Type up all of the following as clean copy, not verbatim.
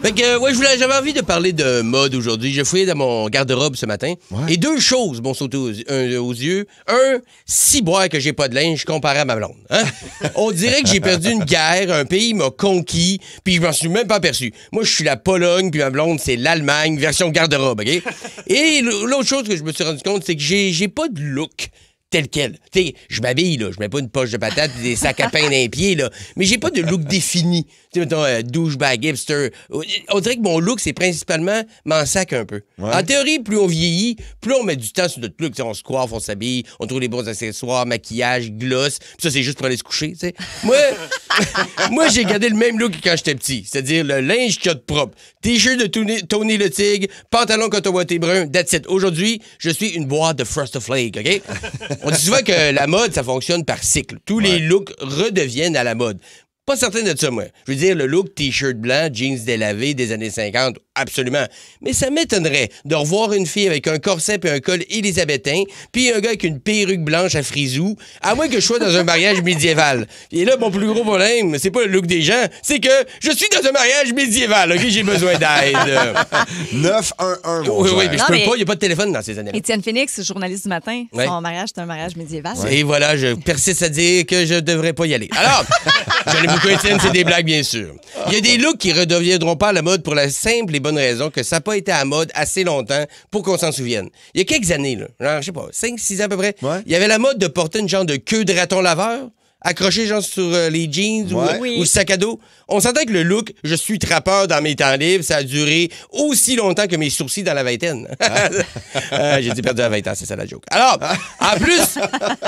Fait que, j'avais envie de parler de mode aujourd'hui. J'ai fouillé dans mon garde-robe ce matin. Ouais. Et deux choses m'ont sauté aux yeux. Un, ciboire que j'ai pas de linge comparé à ma blonde. Hein? On dirait que j'ai perdu une guerre, un pays m'a conquis, puis je m'en suis même pas aperçu. Moi, je suis la Pologne, puis ma blonde, c'est l'Allemagne, version garde-robe, OK? Et l'autre chose que je me suis rendu compte, c'est que j'ai pas de look tel quel. Tu sais, je m'habille, là. Je mets pas une poche de patate et des sacs à pain dans les pieds, là. Mais j'ai pas de look défini. Tu sais, mettons, douchebag, hipster. On dirait que mon look, c'est principalement m'en sac un peu. Ouais. En théorie, plus on vieillit, plus on met du temps sur notre look. T'sais, on se coiffe, on s'habille, on trouve les bons accessoires, maquillage, gloss. Puis ça, c'est juste pour aller se coucher, tu sais. Moi, j'ai gardé le même look que quand j'étais petit. C'est-à-dire le linge qu'il y a de propre. T-shirt de Tony le Tigre, pantalon coton ouaté brun, that's it. Aujourd'hui, je suis une boîte de Frosted Flake, OK? On dit souvent que la mode, ça fonctionne par cycle. Tous les looks redeviennent à la mode. Pas certain de ça, moi. Je veux dire, le look t-shirt blanc, jeans délavés des années 50, absolument. Mais ça m'étonnerait de revoir une fille avec un corset et un col élisabétain, puis un gars avec une perruque blanche à frisou, à moins que je sois dans un mariage médiéval. Et là, mon plus gros problème, c'est pas le look des gens, c'est que je suis dans un mariage médiéval, OK? J'ai besoin d'aide. 911, Oui, mais je peux pas, il n'y a pas de téléphone dans ces années-là. Étienne Phoenix, journaliste du matin, son mariage, c'est un mariage médiéval. Et voilà, je persiste à dire que je devrais pas y aller. Alors, j'en ai beaucoup, Étienne, c'est des blagues, bien sûr. Il y a des looks qui redeviendront pas à la mode pour la simple et bonne raison que ça n'a pas été à la mode assez longtemps pour qu'on s'en souvienne. Il y a quelques années, là, genre, je sais pas, 5-6 ans à peu près, il y avait la mode de porter une genre de queue de raton laveur, accroché genre sur les jeans ou le sac à dos. On s'entend que le look, je suis trappeur dans mes temps libres, ça a duré aussi longtemps que mes sourcils dans la vingtaine. J'ai dit perdu à 20 ans, c'est ça la joke. Alors, en plus,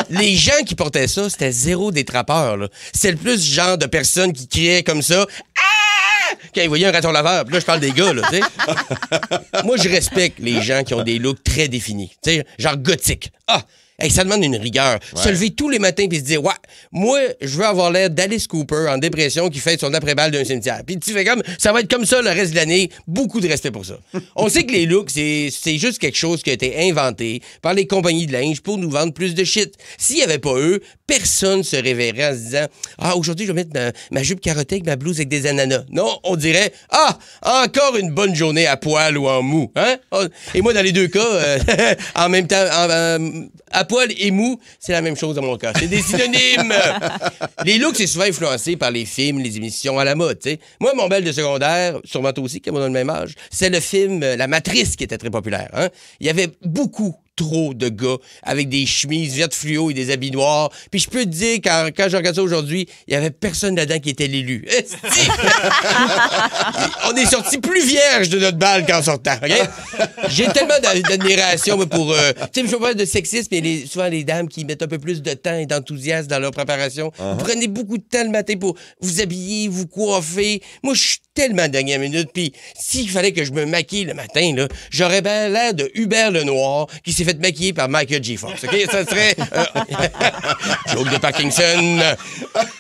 les gens qui portaient ça, c'était zéro des trappeurs, là. C'est le plus genre de personnes qui criaient comme ça. Ah! Quand ils voyaient un raton laveur. Puis là, je parle des gars, là, tu sais. Moi, je respecte les gens qui ont des looks très définis. Tu sais, genre gothique. Ah! Hey, ça demande une rigueur. Se lever tous les matins puis se dire, ouais, moi, je veux avoir l'air d'Alice Cooper en dépression qui fête son après-balle d'un cimetière. Puis tu fais comme, ça va être comme ça le reste de l'année. Beaucoup de respect pour ça. On sait que les looks, c'est juste quelque chose qui a été inventé par les compagnies de linge pour nous vendre plus de shit. S'il n'y avait pas eux, personne se réveillerait en se disant, ah, aujourd'hui, je vais mettre ma jupe carottée avec ma blouse avec des ananas. Non, on dirait, ah, encore une bonne journée à poil ou en mou. Hein? Et moi, dans les deux cas, en même temps, à poil et mou, c'est la même chose dans mon cas. C'est des synonymes. Les looks, c'est souvent influencé par les films, les émissions à la mode. T'sais. Moi, mon bel de secondaire, sûrement toi aussi, qui a le même âge, c'est le film La Matrice qui était très populaire. Hein? Il y avait beaucoup trop de gars avec des chemises vertes fluo et des habits noirs. Puis je peux te dire, quand je regarde ça aujourd'hui, il y avait personne là-dedans qui était l'élu. On est sorti plus vierge de notre balle qu'en sortant. Okay? J'ai tellement d'admiration pour... tu sais, je veux pas de sexisme, mais souvent les dames qui mettent un peu plus de temps et d'enthousiasme dans leur préparation. Vous prenez beaucoup de temps le matin pour vous habiller, vous coiffer. Moi, je suis tellement dernière minute. Puis s'il fallait que je me maquille le matin, là, j'aurais bien l'air de Hubert Lenoir qui s'est fait maquiller par Michael J. Fox. OK? Ça serait... joke de Parkinson.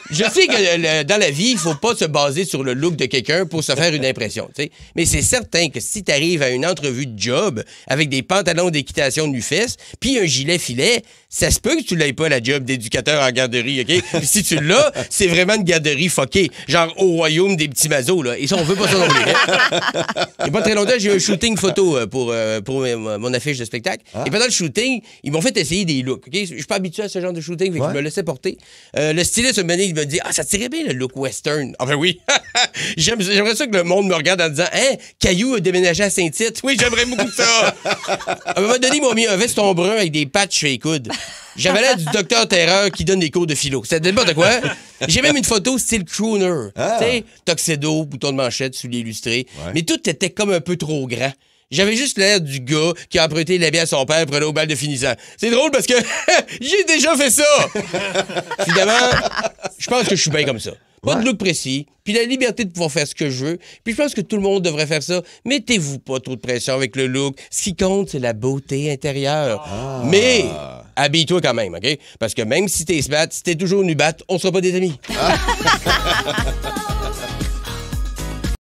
Je sais que dans la vie, il faut pas se baser sur le look de quelqu'un pour se faire une impression. T'sais. Mais c'est certain que si tu arrives à une entrevue de job avec des pantalons d'équitation nu-fesses puis un gilet filet, ça se peut que tu l'aies pas la job d'éducateur en garderie, OK? Puis si tu l'as, c'est vraiment une garderie fuckée. Genre au royaume des petits mazos, là. Et ça, on veut pas ça non plus. Hein? Il y a pas très longtemps, j'ai eu un shooting photo pour mon affiche de spectacle. Et pendant le shooting, ils m'ont fait essayer des looks. Okay? Je suis pas habitué à ce genre de shooting, fait que je me laissais porter. Le styliste il m'a dit, ah, ça tirait bien le look western. Ah ben oui. J'aimerais ça que le monde me regarde en disant, hein, Caillou a déménagé à Saint-Tite. Oui, j'aimerais beaucoup ça. À un moment donné, ils m'ont mis un veston brun avec des patchs sur les coudes. J'avais l'air du docteur Terreur qui donne des cours de philo. C'était n'importe quoi. J'ai même une photo style crooner. Tu sais, tuxedo, bouton de manchette, souliers illustrés. Mais tout était comme un peu trop grand. J'avais juste l'air du gars qui a emprunté l'habit à son père pour aller au bal de finissant. C'est drôle parce que j'ai déjà fait ça! Finalement, je pense que je suis bien comme ça. Pas de look précis, puis la liberté de pouvoir faire ce que je veux. Puis je pense que tout le monde devrait faire ça. Mettez-vous pas trop de pression avec le look. Ce qui compte, c'est la beauté intérieure. Mais habille-toi quand même, OK? Parce que même si t'es sbat, si t'es toujours nu-bat, on sera pas des amis.